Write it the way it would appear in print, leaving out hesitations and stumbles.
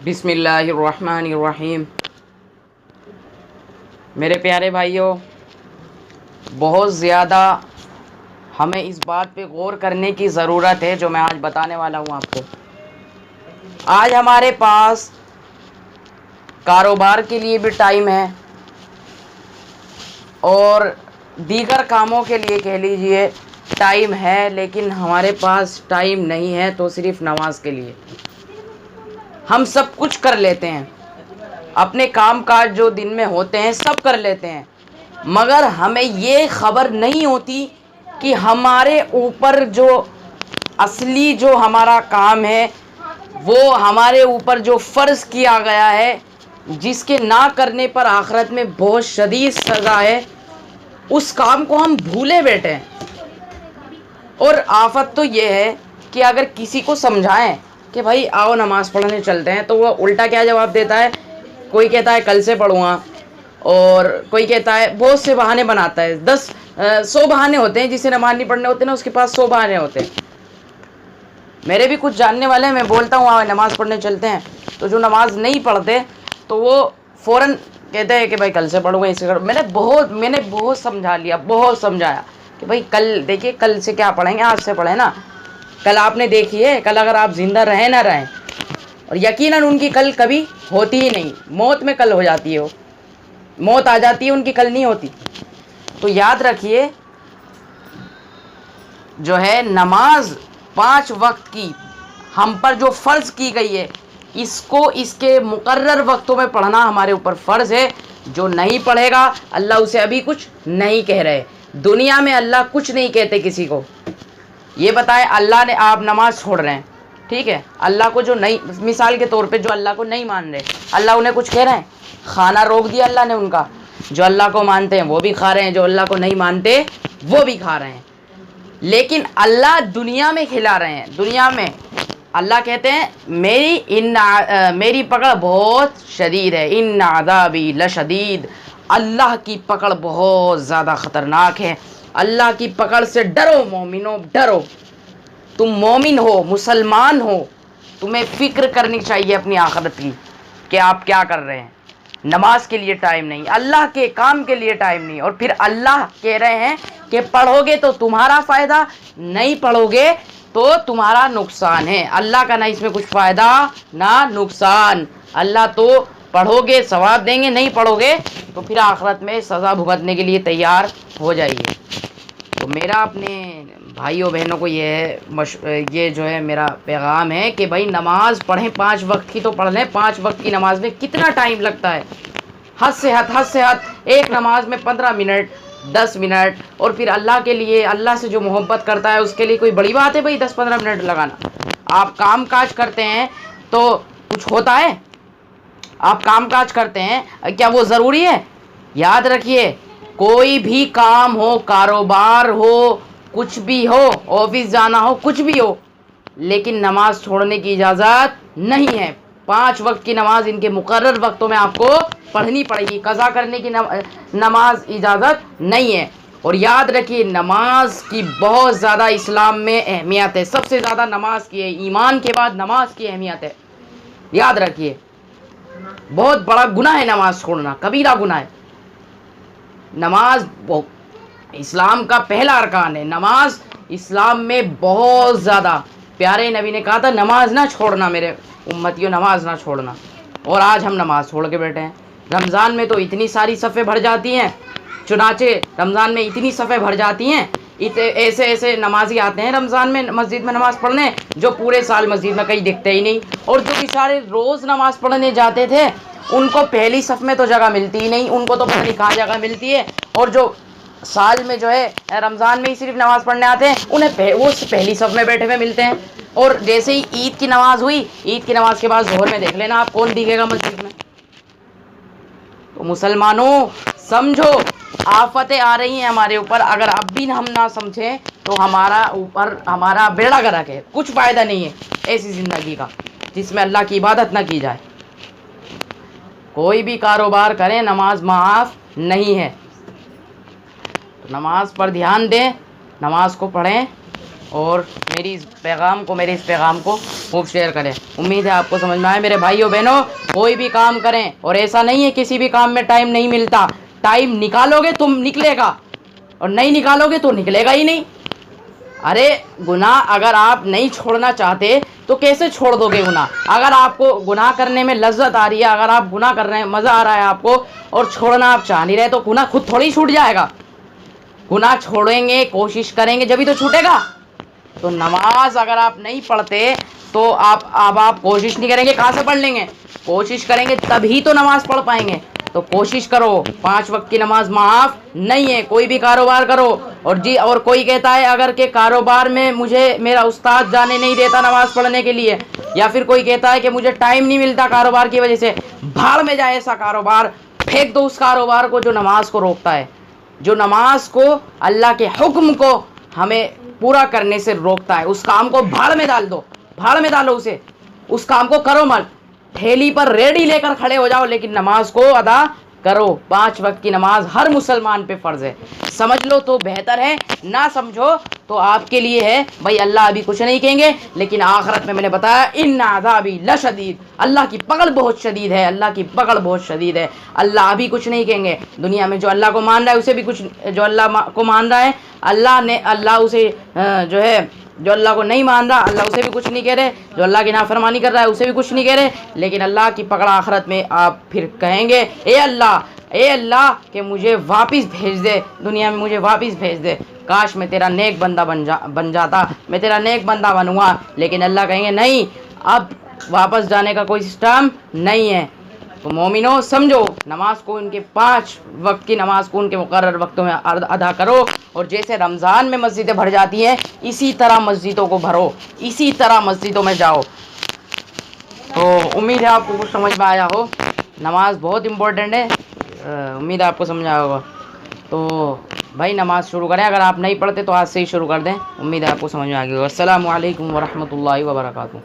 बिस्मिल्लाहिर्रहमानिर्रहीम। मेरे प्यारे भाइयों, बहुत ज़्यादा हमें इस बात पे गौर करने की ज़रूरत है जो मैं आज बताने वाला हूँ आपको। आज हमारे पास कारोबार के लिए भी टाइम है और दीगर कामों के लिए कह लीजिए टाइम है, लेकिन हमारे पास टाइम नहीं है तो सिर्फ नमाज के लिए। हम सब कुछ कर लेते हैं, अपने काम काज जो दिन में होते हैं सब कर लेते हैं, मगर हमें ये खबर नहीं होती कि हमारे ऊपर जो असली जो हमारा काम है, वो हमारे ऊपर जो फ़र्ज़ किया गया है, जिसके ना करने पर आखिरत में बहुत शदीद सज़ा है, उस काम को हम भूले बैठे हैं। और आफत तो ये है कि अगर किसी को समझाएं कि भाई आओ नमाज़ पढ़ने चलते हैं, तो वह उल्टा क्या जवाब देता है। कोई कहता है कल से पढ़ूँगा, और कोई कहता है, बहुत से बहाने बनाता है। 100 बहाने होते हैं। जिसे नमाज़ नहीं पढ़ने होते ना, उसके पास 100 बहाने होते हैं। मेरे भी कुछ जानने वाले हैं, मैं बोलता हूँ आओ नमाज़ पढ़ने चलते हैं, तो जो नमाज़ नहीं पढ़ते तो वो फ़ौरन कहते हैं कि भाई कल से पढ़ूँगा, इसे करो। मैंने बहुत समझा लिया, बहुत समझाया कि भाई कल देखिए, कल से क्या पढ़ेंगे, आज से पढ़े ना। कल आपने देखी है, कल अगर आप ज़िंदा रहें ना रहें, और यकीनन उनकी कल कभी होती ही नहीं। मौत में कल हो जाती है, वो मौत आ जाती है, उनकी कल नहीं होती। तो याद रखिए, जो है नमाज 5 वक्त की हम पर जो फ़र्ज़ की गई है, इसको इसके मुकर्रर वक्तों में पढ़ना हमारे ऊपर फ़र्ज़ है। जो नहीं पढ़ेगा, अल्लाह उसे अभी कुछ नहीं कह रहे। दुनिया में अल्लाह कुछ नहीं कहते किसी को। ये बताएं, अल्लाह ने, आप नमाज छोड़ रहे हैं, ठीक है, अल्लाह को जो नहीं, मिसाल के तौर पे जो अल्लाह को नहीं मान रहे, अल्लाह उन्हें कुछ कह रहे हैं? खाना रोक दिया अल्लाह ने उनका। जो अल्लाह को मानते हैं वो भी खा रहे हैं, जो अल्लाह को नहीं मानते वो भी खा रहे हैं। लेकिन अल्लाह दुनिया में खिला रहे हैं। दुनिया में अल्लाह कहते हैं मेरी पकड़ बहुत शदीद है, इन आज़ाबी लशदीद। अल्लाह की पकड़ बहुत ज़्यादा ख़तरनाक है। अल्लाह की पकड़ से डरो मोमिनो, डरो। तुम मोमिन हो, मुसलमान हो, तुम्हें फ़िक्र करनी चाहिए अपनी आखिरत की कि आप क्या कर रहे हैं। नमाज के लिए टाइम नहीं, अल्लाह के काम के लिए टाइम नहीं, और फिर अल्लाह कह रहे हैं कि पढ़ोगे तो तुम्हारा फ़ायदा, नहीं पढ़ोगे तो तुम्हारा नुकसान है। अल्लाह का ना इसमें कुछ फ़ायदा ना नुकसान। अल्लाह तो पढ़ोगे सवाब देंगे, नहीं पढ़ोगे तो फिर आखिरत में सज़ा भुगतने के लिए तैयार हो जाइए। तो मेरा अपने भाइयों बहनों को ये जो है मेरा पैगाम है कि भाई नमाज़ पढ़ें, 5 वक्त की तो पढ़ लें। 5 वक्त की नमाज में कितना टाइम लगता है? हद से हद एक नमाज में 15 मिनट, 10 मिनट। और फिर अल्लाह के लिए, अल्लाह से जो मोहब्बत करता है उसके लिए कोई बड़ी बात है भाई 10-15 मिनट लगाना? आप काम काज करते हैं तो कुछ होता है? आप काम काज करते हैं, क्या वो ज़रूरी है? याद रखिए, कोई भी काम हो, कारोबार हो, कुछ भी हो, ऑफिस जाना हो, कुछ भी हो, लेकिन नमाज छोड़ने की इजाज़त नहीं है। 5 वक्त की नमाज इनके मुकर्रर वक्तों में आपको पढ़नी पड़ेगी। कज़ा करने की नमाज इजाज़त नहीं है। और याद रखिए, नमाज की बहुत ज़्यादा इस्लाम में अहमियत है। सबसे ज़्यादा नमाज की है, ईमान के बाद नमाज की अहमियत है। याद रखिए, बहुत बड़ा गुनाह है नमाज छोड़ना, कबीरा गुनाह है। नमाज इस्लाम का पहला अरकान है। नमाज इस्लाम में बहुत ज़्यादा, प्यारे नबी ने कहा था नमाज ना छोड़ना मेरे उम्मतियों, नमाज ना छोड़ना। और आज हम नमाज छोड़ के बैठे हैं। रमज़ान में तो इतनी सारी सफ़े भर जाती हैं, चुनाचे रमज़ान में इतनी सफ़े भर जाती हैं, ऐसे ऐसे नमाजी आते हैं रमज़ान में मस्जिद में नमाज़ पढ़ने, जो पूरे साल मस्जिद में कहीं दिखते ही नहीं। और जो बेचारे रोज़ नमाज़ पढ़ने जाते थे, उनको पहली सफ़ में तो जगह मिलती ही नहीं, उनको तो पता नहीं कहाँ जगह मिलती है। और जो साल में जो है रमज़ान में ही सिर्फ नमाज़ पढ़ने आते हैं, उन्हें वो पहली सफ़ में बैठे हुए मिलते हैं। और जैसे ही ईद की नमाज़ हुई, ईद की नमाज़ के बाद ज़ोहर में देख लेना आप कौन दिखेगा मस्जिद में। तो मुसलमानों समझो, आफतें आ रही हैं हमारे ऊपर। अगर अब भी हम ना समझें तो हमारा बेड़ा गर्क है। कुछ फ़ायदा नहीं है ऐसी ज़िंदगी का जिसमें अल्लाह की इबादत ना की जाए। कोई भी कारोबार करें, नमाज माफ़ नहीं है। तो नमाज पर ध्यान दें, नमाज को पढ़ें, और मेरे इस पैगाम को खूब शेयर करें। उम्मीद है आपको समझ में आए मेरे भाइयों बहनों। कोई भी काम करें, और ऐसा नहीं है किसी भी काम में टाइम नहीं मिलता, टाइम निकालोगे तुम निकलेगा, और नहीं निकालोगे तो निकलेगा ही नहीं। अरे गुनाह अगर आप नहीं छोड़ना चाहते तो कैसे छोड़ दोगे गुनाह? अगर आपको गुनाह करने में लज्जत आ रही है, अगर आप गुनाह कर रहे हैं, मज़ा आ रहा है आपको, और छोड़ना आप चाह नहीं रहे, तो गुनाह खुद थोड़ी छूट जाएगा। गुनाह छोड़ेंगे, कोशिश करेंगे, जब भी तो छूटेगा। तो नमाज अगर आप नहीं पढ़ते तो आप कोशिश नहीं करेंगे, कहाँ से पढ़ लेंगे? कोशिश करेंगे तभी तो नमाज पढ़ पाएंगे। तो कोशिश करो। 5 वक्त की नमाज माफ़ नहीं है। कोई भी कारोबार करो, और कोई कहता है अगर के कारोबार में मुझे मेरा उस्ताद जाने नहीं देता नमाज पढ़ने के लिए, या फिर कोई कहता है कि मुझे टाइम नहीं मिलता कारोबार की वजह से, भाड़ में जाए ऐसा कारोबार। फेंक दो उस कारोबार को जो नमाज को रोकता है, जो नमाज को, अल्लाह के हुक्म को हमें पूरा करने से रोकता है। उस काम को भाड़ में डाल दो, भाड़ में डालो उसे, उस काम को करो मत। ठेली पर रेडी लेकर खड़े हो जाओ, लेकिन नमाज को अदा करो। 5 वक्त की नमाज हर मुसलमान पे फ़र्ज़ है। समझ लो तो बेहतर है, ना समझो तो आपके लिए है। भाई अल्लाह अभी कुछ नहीं कहेंगे, लेकिन आखिरत में मैंने बताया इन्ना अज़ाबी लशदीद, अल्लाह की पकड़ बहुत शदीद है, अल्लाह की पकड़ बहुत शदीद है। अल्लाह अभी कुछ नहीं कहेंगे। दुनिया में जो अल्लाह को मान रहा है उसे भी कुछ, जो अल्लाह को मान रहा है अल्लाह उसे जो अल्लाह को नहीं मान रहा, अल्लाह उसे भी कुछ नहीं कह रहे। जो अल्लाह की नाफरमानी कर रहा है उसे भी कुछ नहीं कह रहे। लेकिन अल्लाह की पकड़ आखिरत में आप फिर कहेंगे, ए अल्लाह कि मुझे वापस भेज दे, दुनिया में मुझे वापस भेज दे। काश मैं तेरा नेक बंदा बन जाता, मैं तेरा नेक बंदा बनूँगा। लेकिन अल्लाह कहेंगे नहीं, अब वापस जाने का कोई सिस्टम नहीं है। तो मोमिनो समझो, नमाज को, उनके 5 वक्त की नमाज को उनके मुकर्रर वक्तों में अदा करो। और जैसे रमज़ान में मस्जिदें भर जाती हैं, इसी तरह मस्जिदों को भरो, इसी तरह मस्जिदों में जाओ। तो उम्मीद है आपको कुछ समझ में आया हो। नमाज बहुत इम्पोर्टेंट है, उम्मीद है आपको समझ आया होगा। तो भाई नमाज शुरू करें, अगर आप नहीं पढ़ते तो आज से ही शुरू कर दें। उम्मीद है आपको समझ में आ गई होगा। अस्सलामु अलैकुम वरहमतुल्लाहि वबरकातुहू।